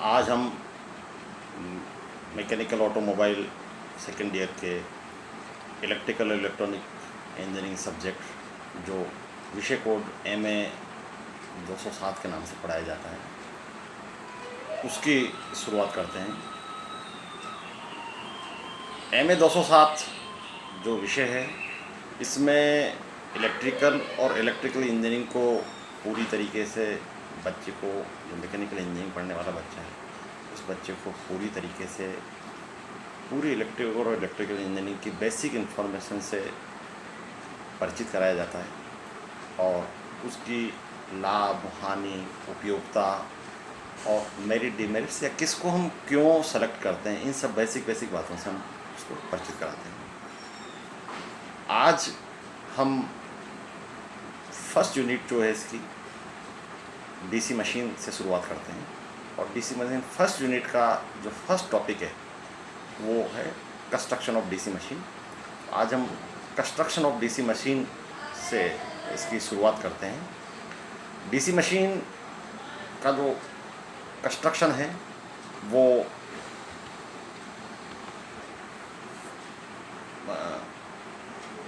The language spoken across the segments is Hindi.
आज हम मैकेनिकल ऑटोमोबाइल सेकेंड ईयर के इलेक्ट्रिकल इलेक्ट्रॉनिक इंजीनियरिंग सब्जेक्ट जो विषय कोड MA 207 के नाम से पढ़ाया जाता है उसकी शुरुआत करते हैं। MA 207 जो विषय है इसमें इलेक्ट्रिकल और इलेक्ट्रिकल इंजीनियरिंग को पूरी तरीके से बच्चे को, जो मैकेनिकल इंजीनियरिंग पढ़ने वाला बच्चा है उस बच्चे को पूरी तरीके से पूरी इलेक्ट्रिकल और इलेक्ट्रिकल इंजीनियरिंग की बेसिक इन्फॉर्मेशन से परिचित कराया जाता है और उसकी लाभ, हानि, उपयोगिता और मेरिट, डिमेरिट्स या किसको हम क्यों सेलेक्ट करते हैं, इन सब बेसिक बातों से हम उसको परिचित कराते हैं। आज हम फर्स्ट यूनिट जो है इसकी DC मशीन से शुरुआत करते हैं और DC मशीन फर्स्ट यूनिट का जो फर्स्ट टॉपिक है वो है कंस्ट्रक्शन ऑफ DC मशीन। आज हम कंस्ट्रक्शन ऑफ DC मशीन से इसकी शुरुआत करते हैं। DC मशीन का जो कंस्ट्रक्शन है वो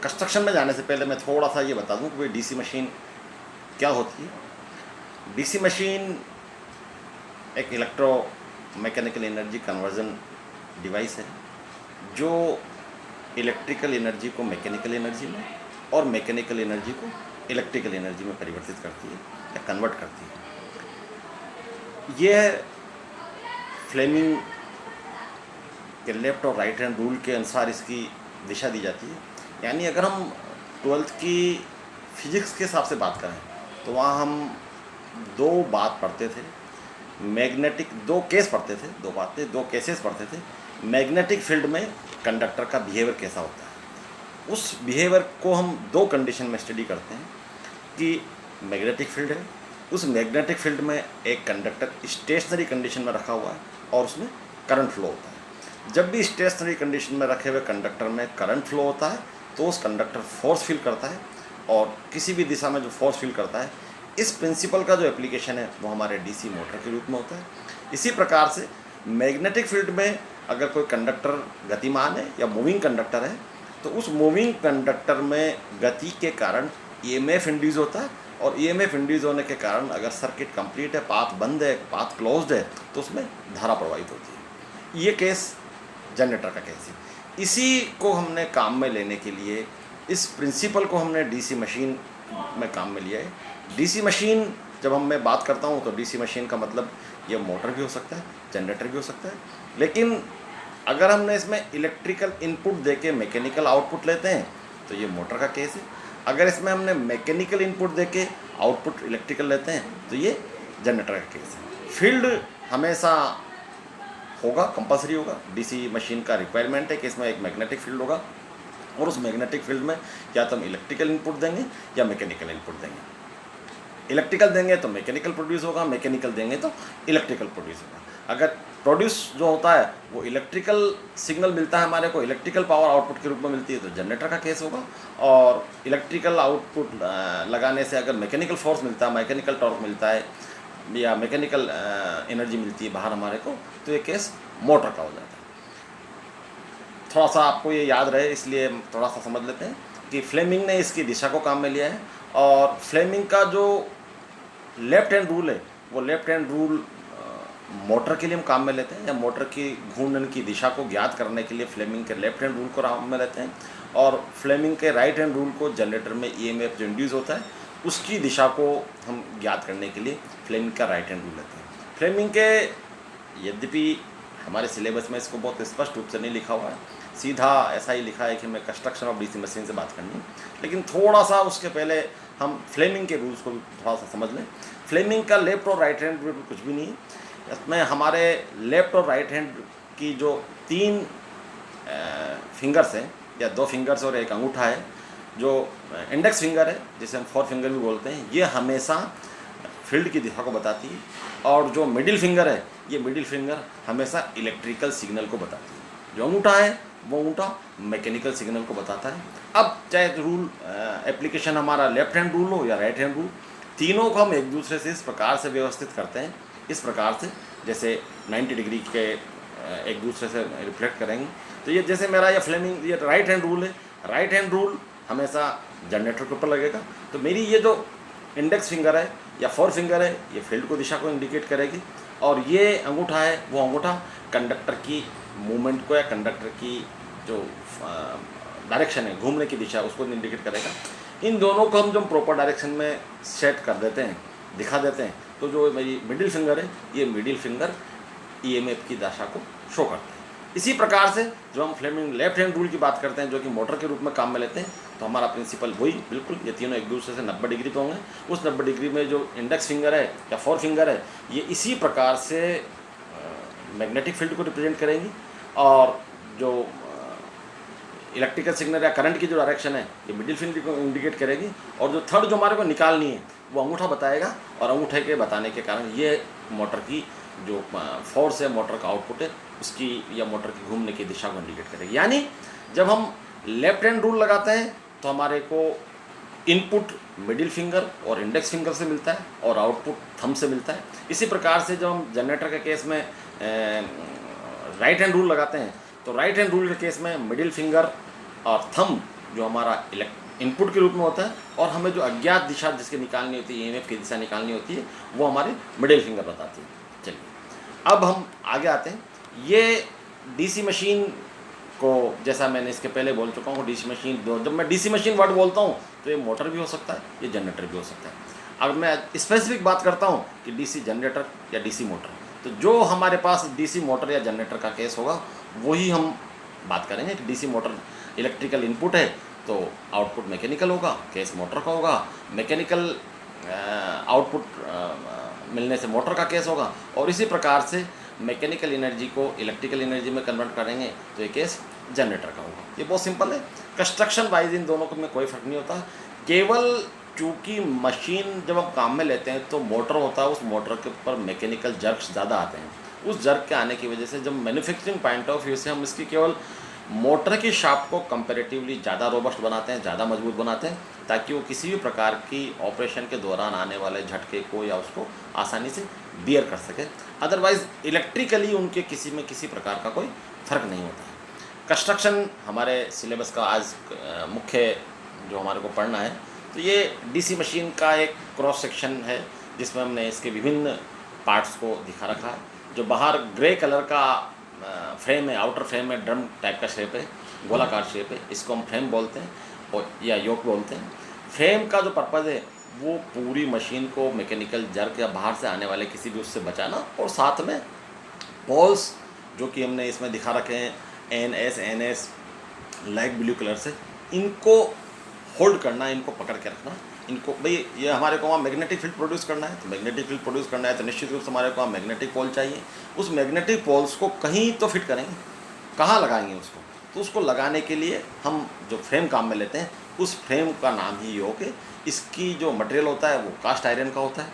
कंस्ट्रक्शन में जाने से पहले मैं थोड़ा सा ये बता दूं कि भाई DC मशीन क्या होती है। DC मशीन एक electro mechanical energy conversion device है जो इलेक्ट्रिकल एनर्जी को मैकेनिकल एनर्जी में और मैकेनिकल एनर्जी को इलेक्ट्रिकल एनर्जी में परिवर्तित करती है या कन्वर्ट करती है। यह फ्लेमिंग के लेफ्ट और राइट हैंड रूल के अनुसार इसकी दिशा दी जाती है। यानी अगर हम 12th की फिजिक्स के हिसाब से बात करें तो वहाँ हम दो बात पढ़ते थे, मैग्नेटिक, दो केस पढ़ते थे, दो केसेस पढ़ते थे। मैग्नेटिक फील्ड में कंडक्टर का बिहेवियर कैसा होता है, उस बिहेवियर को हम दो कंडीशन में स्टडी करते हैं कि मैग्नेटिक फील्ड है, उस मैग्नेटिक फील्ड में एक कंडक्टर स्टेशनरी कंडीशन में रखा हुआ है और उसमें करंट फ्लो होता है। जब भी स्टेशनरी कंडीशन में रखे हुए कंडक्टर में करंट फ्लो होता है तो उस कंडक्टर फोर्स फील करता है और किसी भी दिशा में जो फोर्स फील करता है, इस प्रिंसिपल का जो एप्लीकेशन है वो हमारे DC मोटर के रूप में होता है। इसी प्रकार से मैग्नेटिक फील्ड में अगर कोई कंडक्टर गतिमान है या मूविंग कंडक्टर है तो उस मूविंग कंडक्टर में गति के कारण EMF इंड्यूस होता है और EMF इंड्यूस होने के कारण अगर सर्किट कंप्लीट है, पाथ बंद है, पाथ क्लोज्ड है तो उसमें धारा प्रवाहित होती है। ये केस जनरेटर का केस है। इसी को हमने काम में लेने के लिए, इस प्रिंसिपल को हमने DC मशीन में काम में लिया है। DC मशीन जब मैं बात करता हूँ तो DC मशीन का मतलब ये मोटर भी हो सकता है, जनरेटर भी हो सकता है, लेकिन अगर हमने इसमें इलेक्ट्रिकल इनपुट देके मैकेनिकल आउटपुट लेते हैं तो ये मोटर का केस है। अगर इसमें हमने मैकेनिकल इनपुट देके आउटपुट इलेक्ट्रिकल लेते हैं तो ये जनरेटर का केस है। फील्ड हमेशा होगा, कंपलसरी होगा। DC मशीन का रिक्वायरमेंट है कि इसमें एक मैग्नेटिक फील्ड होगा और उस मैग्नेटिक फील्ड में या तो हम इलेक्ट्रिकल इनपुट देंगे या मैकेनिकल इनपुट देंगे। इलेक्ट्रिकल देंगे तो मैकेनिकल प्रोड्यूस होगा, मैकेनिकल देंगे तो इलेक्ट्रिकल प्रोड्यूस होगा। अगर प्रोड्यूस जो होता है वो इलेक्ट्रिकल सिग्नल मिलता है हमारे को, इलेक्ट्रिकल पावर आउटपुट के रूप में मिलती है तो जनरेटर का केस होगा। और इलेक्ट्रिकल आउटपुट लगाने से अगर मैकेनिकल फोर्स मिलता है, मैकेनिकल टॉर्क मिलता है या मैकेनिकल एनर्जी मिलती है बाहर हमारे को, तो ये केस मोटर का हो जाता है। थोड़ा सा आपको ये याद रहे इसलिए थोड़ा सा समझ लेते हैं कि फ्लेमिंग ने इसकी दिशा को काम में लिया है और फ्लेमिंग का जो लेफ्ट हैंड रूल है वो लेफ्ट हैंड रूल मोटर के लिए हम काम में लेते हैं, या मोटर की घूर्णन की दिशा को ज्ञात करने के लिए फ्लेमिंग के लेफ्ट हैंड रूल को काम में लेते हैं और फ्लेमिंग के राइट हैंड रूल को जनरेटर में EMF जो इंड्यूस होता है उसकी दिशा को हम ज्ञात करने के लिए फ्लेमिंग का राइट हैंड रूल लेते हैं। फ्लेमिंग के, यद्यपि हमारे सिलेबस में इसको बहुत स्पष्ट रूप से नहीं लिखा हुआ है, सीधा ऐसा ही लिखा है कि हमें कंस्ट्रक्शन ऑफ DC मशीन से बात करनी है, लेकिन थोड़ा सा उसके पहले हम फ्लेमिंग के रूल्स को भी थोड़ा सा समझ लें। फ्लेमिंग का लेफ्ट और राइट हैंड रूल कुछ भी नहीं है। इसमें हमारे लेफ्ट और राइट हैंड की जो तीन फिंगर्स हैं या दो फिंगर्स और एक अंगूठा है, जो इंडेक्स फिंगर है जिसे हम 4 फिंगर भी बोलते हैं, ये हमेशा फील्ड की दिशा को बताती है और जो मिडिल फिंगर है ये मिडिल फिंगर हमेशा इलेक्ट्रिकल सिग्नल को बताती है। जो अंगूठा है वो अंगूठा मैकेनिकल सिग्नल को बताता है। अब चाहे रूल एप्लीकेशन हमारा लेफ्ट हैंड रूल हो या राइट हैंड रूल, तीनों को हम एक दूसरे से इस प्रकार से व्यवस्थित करते हैं इस प्रकार से जैसे 90 डिग्री के एक दूसरे से रिफ्लेक्ट करेंगे। तो ये जैसे मेरा ये फ्लेमिंग ये राइट हैंड रूल है, राइट हैंड रूल हमेशा जनरेटर के ऊपर लगेगा। तो मेरी ये जो इंडेक्स फिंगर है या फोर फिंगर है ये फील्ड को दिशा को इंडिकेट करेगी, और ये अंगूठा है वो अंगूठा कंडक्टर की मूवमेंट को या कंडक्टर की जो डायरेक्शन है घूमने की दिशा उसको इंडिकेट करेगा। इन दोनों को हम जब प्रॉपर डायरेक्शन में सेट कर देते हैं, दिखा देते हैं, तो जो मेरी मिडिल फिंगर है ये मिडिल फिंगर ईएमएफ की दिशा को शो करते हैं। इसी प्रकार से जो हम फ्लेमिंग लेफ्ट हैंड रूल की बात करते हैं जो कि मोटर के रूप में काम में लेते हैं, तो हमारा प्रिंसिपल वही बिल्कुल ये तीनों एक दूसरे से 90 डिग्री पे होंगे। उस 90 डिग्री में जो इंडेक्स फिंगर है या फोर फिंगर है ये इसी प्रकार से मैग्नेटिक फील्ड को रिप्रेजेंट करेंगी, और जो इलेक्ट्रिकल सिग्नल या करंट की जो डायरेक्शन है ये मिडिल फील्ड को इंडिकेट करेगी, और जो थर्ड जो हमारे को निकालनी है वो अंगूठा बताएगा, और अंगूठे के बताने के कारण ये मोटर की जो फोर्स है, मोटर का आउटपुट है उसकी या मोटर की घूमने की दिशा को इंडिकेट करेगी। यानी जब हम लेफ्ट हैंड रूल लगाते हैं तो हमारे को इनपुट मिडिल फिंगर और इंडेक्स फिंगर से मिलता है और आउटपुट थंब से मिलता है। इसी प्रकार से जब हम जनरेटर के केस में राइट हैंड रूल लगाते हैं तो राइट हैंड रूल के केस में मिडिल फिंगर और थंब जो हमारा इनपुट के रूप में होता है, और हमें जो अज्ञात दिशा जिसकी निकालनी होती है, ईएमएफ की दिशा निकालनी होती है, वो हमारी मिडिल फिंगर बताती है। चलिए अब हम आगे आते हैं। ये डीसी मशीन को, जैसा मैंने इसके पहले बोल चुका हूँ, डीसी मशीन जब मैं डीसी मशीन वर्ड बोलता हूँ तो ये मोटर भी हो सकता है, ये जनरेटर भी हो सकता है। अब मैं स्पेसिफिक बात करता हूँ कि डीसी जनरेटर या डीसी मोटर, तो जो हमारे पास डीसी मोटर या जनरेटर का केस होगा वही हम बात करेंगे कि डीसी मोटर इलेक्ट्रिकल इनपुट है तो आउटपुट मैकेनिकल होगा, केस मोटर का होगा। मैकेनिकल आउटपुट मिलने से मोटर का केस होगा, और इसी प्रकार से मैकेनिकल एनर्जी को इलेक्ट्रिकल एनर्जी में कन्वर्ट करेंगे तो ये केस जनरेटर का होगा। ये बहुत सिंपल है। कंस्ट्रक्शन वाइज इन दोनों में कोई फ़र्क नहीं होता, केवल चूँकि मशीन जब हम काम में लेते हैं तो मोटर होता है, उस मोटर के ऊपर मैकेनिकल जर्क्स ज़्यादा आते हैं। उस जर्क के आने की वजह से जब मैन्युफैक्चरिंग पॉइंट ऑफ व्यू से हम इसकी केवल मोटर की शाफ्ट को कंपैरेटिवली ज़्यादा रोबस्ट बनाते हैं, ज़्यादा मजबूत बनाते हैं, ताकि वो किसी भी प्रकार की ऑपरेशन के दौरान आने वाले झटके को या उसको आसानी से बियर कर सके। अदरवाइज़ इलेक्ट्रिकली उनके किसी में किसी प्रकार का कोई फ़र्क नहीं होता है। कंस्ट्रक्शन हमारे सिलेबस का आज मुख्य जो हमारे को पढ़ना है, तो ये डीसी मशीन का एक क्रॉस सेक्शन है जिसमें हमने इसके विभिन्न पार्ट्स को दिखा रखा है। जो बाहर ग्रे कलर का फ्रेम है, आउटर फ्रेम है, ड्रम टाइप का शेप है, गोलाकार शेप है, इसको हम फ्रेम बोलते हैं और या योक बोलते हैं। फ्रेम का जो पर्पज़ है वो पूरी मशीन को मैकेनिकल जर्क या बाहर से आने वाले किसी भी उससे बचाना, और साथ में पोल्स जो कि हमने इसमें दिखा रखे हैं NS लाइट ब्लू कलर से, इनको होल्ड करना, इनको पकड़ के रखना। इनको भाई ये हमारे को वहाँ मैग्नेटिक फील्ड प्रोड्यूस करना है, तो मैग्नेटिक फील्ड प्रोड्यूस करना है तो निश्चित रूप से हमारे को वहाँ मैग्नेटिक पोल चाहिए। उस मैग्नेटिक पोल्स को कहीं तो फिट करेंगे, कहाँ लगाएंगे उसको, तो उसको लगाने के लिए हम जो फ्रेम काम में लेते हैं उस फ्रेम का नाम ही योग है। इसकी जो मटेरियल होता है वो कास्ट आयरन का होता है।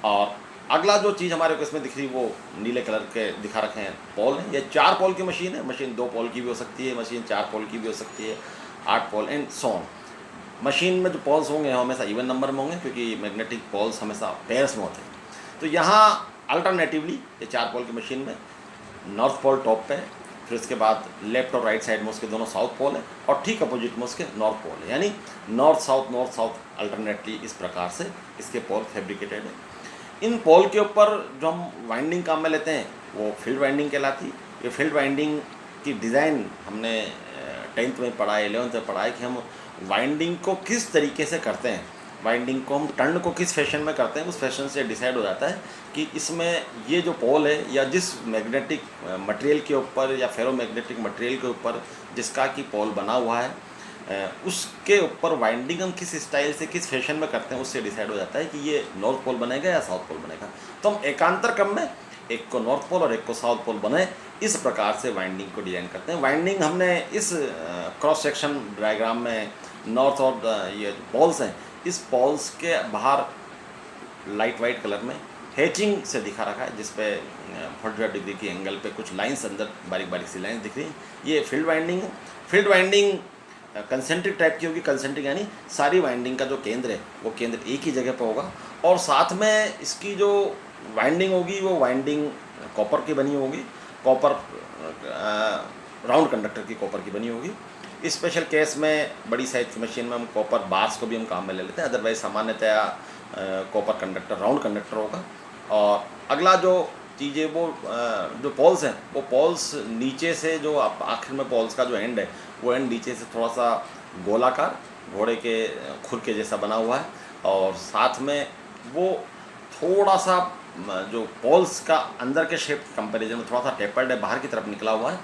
और अगला जो चीज़ हमारे को इसमें दिख रही वो नीले कलर के दिखा रखे हैं पोल हैं। ये 4 पोल की मशीन है। मशीन 2 पोल की भी हो सकती है, मशीन 4 पोल की भी हो सकती है, 8 pole and so on. Machine में जो पोल्स होंगे वो हमेशा इवन नंबर में होंगे क्योंकि मैग्नेटिक पोल्स हमेशा पेयर्स में होते हैं। तो यहाँ अल्टरनेटिवली ये 4 पोल की मशीन में नॉर्थ पोल टॉप पे है, फिर उसके बाद लेफ्ट और राइट साइड में उसके दोनों साउथ पोल है, और ठीक अपोजिट में उसके नॉर्थ पोल है। यानी नॉर्थ साउथ अल्टरनेटली इस प्रकार से इसके पोल फैब्रिकेटेड है। इन पोल के ऊपर जो हम वाइंडिंग काम में लेते हैं वो फील्ड वाइंडिंग कहलाती है। ये फील्ड वाइंडिंग की डिज़ाइन हमने 10th में पढ़ा है, 11th में पढ़ा है कि हम वाइंडिंग को किस तरीके से करते हैं, वाइंडिंग को हम टर्न को किस फैशन में करते हैं, उस फैशन से डिसाइड हो जाता है कि इसमें ये जो पोल है या जिस मैग्नेटिक मटेरियल के ऊपर या फेरो मैग्नेटिक मटेरियल के ऊपर जिसका कि पोल बना हुआ है उसके ऊपर वाइंडिंग हम किस स्टाइल से किस फैशन में करते हैं, उससे डिसाइड हो जाता है कि ये नॉर्थ पोल बनेगा या साउथ पोल बनेगा। तो हम एकांतर क्रम में एक को नॉर्थ पोल और एक को साउथ पोल बने, इस प्रकार से वाइंडिंग को डिजाइन करते हैं। वाइंडिंग हमने इस क्रॉस सेक्शन डायग्राम में नॉर्थ और ये पोल्स हैं, इस पोल्स के बाहर लाइट वाइट कलर में हैचिंग से दिखा रखा है, जिस पे 45 डिग्री की एंगल पे कुछ लाइंस अंदर बारीक बारीक सी लाइंस दिख रही हैं। ये फील्ड वाइंडिंग है। फील्ड वाइंडिंग कंसेंट्रिक टाइप की होगी। कंसेंट्रिक यानी सारी वाइंडिंग का जो केंद्र है वो केंद्र एक ही जगह पर होगा, और साथ में इसकी जो वाइंडिंग होगी वो वाइंडिंग कॉपर की बनी होगी, कॉपर राउंड कंडक्टर की कॉपर की बनी होगी। इस स्पेशल केस में बड़ी साइज की मशीन में हम कॉपर बार्स को भी हम काम में ले लेते हैं, अदरवाइज सामान्यतया कॉपर कंडक्टर राउंड कंडक्टर होगा। और अगला जो चीज़ें वो जो पोल्स हैं वो पोल्स नीचे से जो आखिर में पोल्स का जो एंड है वो एंड नीचे से थोड़ा सा गोलाकार घोड़े के खुर के जैसा बना हुआ है, और साथ में वो थोड़ा सा जो पोल्स का अंदर के शेप कंपैरिजन में थोड़ा सा टेपर्ड है, बाहर की तरफ निकला हुआ है,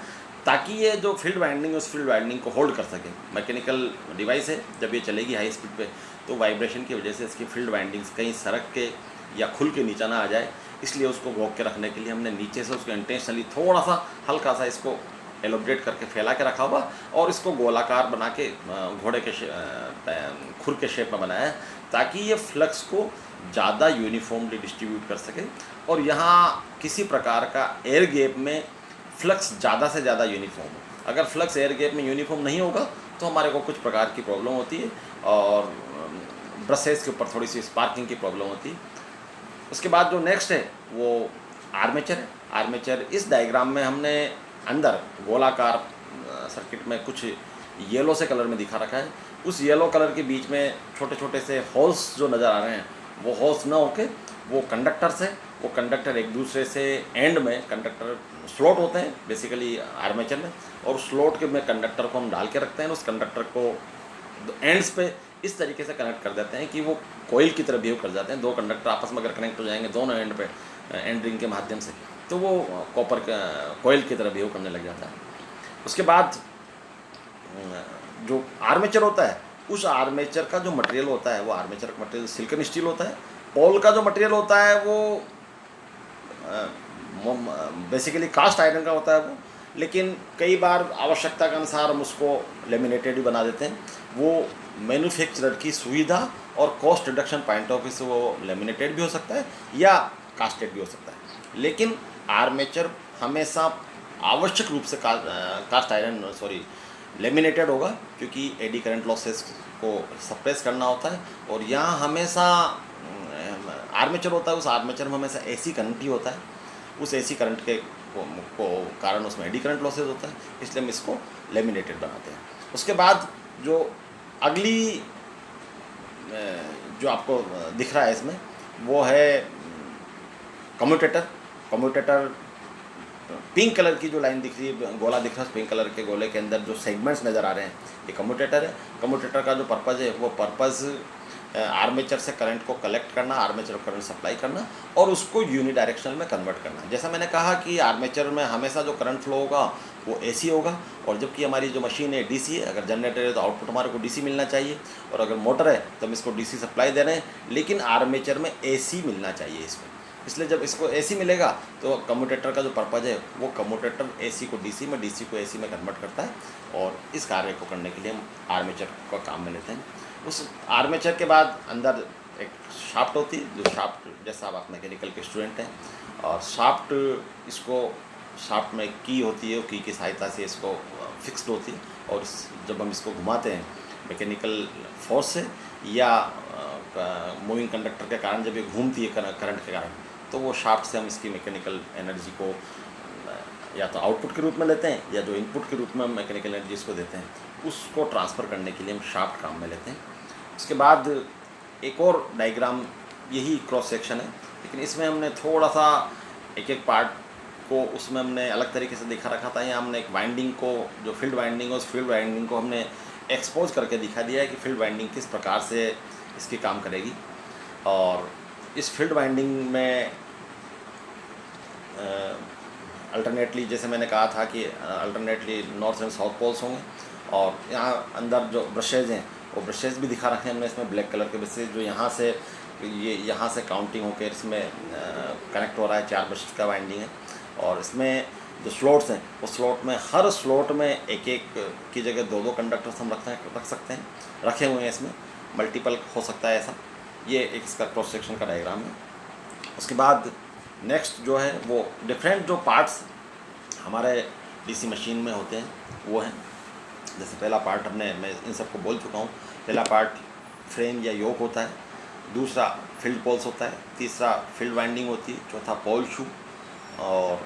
ताकि ये जो फील्ड वाइंडिंग है उस फील्ड वाइंडिंग को होल्ड कर सके। मैकेनिकल डिवाइस है, जब ये चलेगी हाई स्पीड पे तो वाइब्रेशन की वजह से इसकी फील्ड वाइंडिंग्स कहीं सरक के या खुल के नीचे ना आ जाए, इसलिए उसको रोक के रखने के लिए हमने नीचे से उसको इंटेंशनली थोड़ा सा हल्का सा इसको एलोब्रेट करके फैला के रखा हुआ, और इसको गोलाकार बना के घोड़े के खुर के शेप में बनाया है, ताकि ये फ्लक्स को ज़्यादा यूनिफॉर्मली डिस्ट्रीब्यूट कर सके, और यहाँ किसी प्रकार का एयर गैप में फ्लक्स ज़्यादा से ज़्यादा यूनिफॉर्म हो। अगर फ्लक्स एयर गैप में यूनिफॉर्म नहीं होगा तो हमारे को कुछ प्रकार की प्रॉब्लम होती है, और ब्रशेस के ऊपर थोड़ी सी स्पार्किंग की प्रॉब्लम होती है। उसके बाद जो नेक्स्ट है वो आर्मेचर है। आर्मेचर इस डायग्राम में हमने अंदर गोलाकार सर्किट में कुछ येलो से कलर में दिखा रखा है। उस येलो कलर के बीच में छोटे छोटे से होल्स जो नज़र आ रहे हैं वो होल्स ना होके वो कंडक्टर से, वो कंडक्टर एक दूसरे से एंड में कंडक्टर स्लॉट होते हैं बेसिकली आर्मेचर में, और स्लॉट के में कंडक्टर को हम डाल के रखते हैं। उस कंडक्टर को एंड्स पे इस तरीके से कनेक्ट कर देते हैं कि वो कोयल की तरह बिहेव कर जाते हैं। दो कंडक्टर आपस में अगर कनेक्ट हो जाएंगे दोनों एंड पे एंड रिंग के माध्यम से, तो वो कॉपर कोयल की तरह बिहेव करने लग जाता है। उसके बाद जो आर्मेचर होता है, उस आर्मेचर का जो मटेरियल होता है वो आर्मेचर का मटेरियल सिलिकॉन स्टील होता है। पोल का जो मटेरियल होता है वो बेसिकली कास्ट आयरन का होता है वो, लेकिन कई बार आवश्यकता के अनुसार हम उसको लेमिनेटेड भी बना देते हैं। वो मैन्युफैक्चरर की सुविधा और cost reduction point of view से वो लेमिनेटेड भी हो सकता है या कास्टेड भी हो सकता है, लेकिन आर्मेचर हमेशा आवश्यक रूप से कास्ट आयरन लेमिनेटेड होगा, क्योंकि एडी करंट लॉसेस को सप्रेस करना होता है। और यहाँ हमेशा आर्मेचर होता है, उस आर्मेचर में हमेशा एसी करंट ही होता है, उस एसी करंट के को कारण उसमें एडी करंट लॉसेस होता है, इसलिए हम इसको लेमिनेटेड बनाते हैं। उसके बाद जो अगली जो आपको दिख रहा है इसमें वो है कम्यूटेटर। कम्यूटेटर पिंक कलर की जो लाइन दिख रही है, गोला दिख रहा है, पिंक कलर के गोले के अंदर जो सेगमेंट्स नज़र आ रहे हैं ये कम्यूटेटर है। कम्यूटेटर का जो पर्पज़ है वो पर्पज़ आर्मेचर से करंट को कलेक्ट करना, आर्मेचर को करंट सप्लाई करना और उसको यूनिडायरेक्शनल में कन्वर्ट करना। जैसा मैंने कहा कि आर्मेचर में हमेशा जो करंट फ्लो होगा वो एसी होगा, और जबकि हमारी जो मशीन है डीसी है। अगर जनरेटर है तो आउटपुट हमारे को डीसी मिलना चाहिए, और अगर मोटर है तो हम इसको डीसी सप्लाई दे रहे हैं, लेकिन आर्मेचर में एसी मिलना चाहिए इसको। इसलिए जब इसको एसी मिलेगा तो कम्यूटेटर का जो पर्पज़ है वो कम्यूटेटर एसी को डीसी में, डीसी को एसी में कन्वर्ट करता है, और इस कार्य को करने के लिए हम आर्मेचर का काम में लेते हैं। उस आर्मेचर के बाद अंदर एक शाफ्ट होती है, जो शाफ्ट जैसा आप मैकेनिकल के स्टूडेंट हैं, और शाफ्ट में की होती है, की सहायता से इसको फिक्स्ड होती है, और जब हम इसको घुमाते हैं मैकेनिकल फोर्स से या मूविंग कंडक्टर के कारण जब ये घूमती है करंट के कारण, तो वो शाफ्ट से हम इसकी मैकेनिकल एनर्जी को या तो आउटपुट के रूप में लेते हैं या जो इनपुट के रूप में हम मैकेनिकल एनर्जी इसको देते हैं उसको ट्रांसफ़र करने के लिए हम शाफ्ट काम में लेते हैं। उसके बाद एक और डायग्राम यही क्रॉस सेक्शन है, लेकिन इसमें हमने थोड़ा सा एक एक पार्ट को उसमें हमने अलग तरीके से दिखा रखा था। यहाँ हमने एक वाइंडिंग को, जो फील्ड वाइंडिंग है, उस फील्ड वाइंडिंग को हमने एक्सपोज करके दिखा दिया है कि फील्ड वाइंडिंग किस प्रकार से इसकी काम करेगी। और इस फील्ड वाइंडिंग में अल्टरनेटली, जैसे मैंने कहा था कि alternately north and south poles होंगे, और यहाँ अंदर जो ब्रशेज़ हैं वो ब्रशेज़ भी दिखा रखे हैं हमने इसमें ब्लैक कलर के ब्रशेज़, जो यहाँ से काउंटिंग होकर इसमें कनेक्ट हो रहा है। 4 ब्रश का वाइंडिंग है, और इसमें जो स्लॉट्स हैं वो स्लॉट में, हर स्लॉट में एक एक की जगह 2-2 कंडक्टर्स हम रख सकते हैं, रखे हुए हैं। इसमें मल्टीपल हो सकता है ऐसा। ये एक इसका क्रॉस सेक्शन का डायग्राम है। उसके बाद नेक्स्ट जो है वो डिफरेंट जो पार्ट्स हमारे डीसी मशीन में होते हैं वो हैं। जैसे पहला पार्ट मैं इन सबको बोल चुका हूँ। पहला पार्ट फ्रेम या योक होता है, दूसरा फील्ड पोल्स होता है, तीसरा फील्ड वाइंडिंग होती है, चौथा पोल शू, और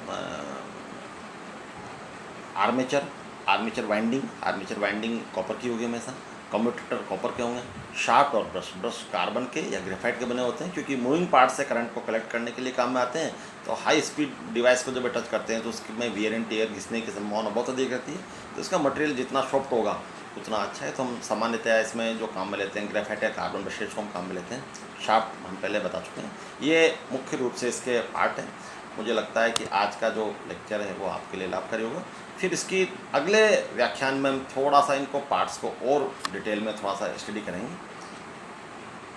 आर्मेचर आर्मेचर वाइंडिंग कॉपर की होगी हमेशा, कम्यूटेटर कॉपर के होंगे, शाफ्ट और ब्रश ब्रश कार्बन के या ग्रेफाइट के बने होते हैं, क्योंकि मूविंग पार्ट से करंट को कलेक्ट करने के लिए काम में आते हैं। तो हाई स्पीड डिवाइस को जब टच करते हैं तो उसमें वियर एंड टेयर घिसने की संभावना बहुत अधिक रहती है। तो इसका मटेरियल जितना सॉफ्ट होगा उतना अच्छा है। तो हम सामान्यतया इसमें जो काम में लेते हैं ग्रेफाइट या कार्बन ब्रशेज को हम काम में लेते हैं। शाफ्ट हम पहले बता चुके हैं, ये मुख्य रूप से इसके पार्ट हैं। मुझे लगता है कि आज का जो लेक्चर है वो आपके लिए लाभकारी होगा। फिर इसकी अगले व्याख्यान में हम थोड़ा सा इनको पार्ट्स को और डिटेल में थोड़ा सा स्टडी करेंगे।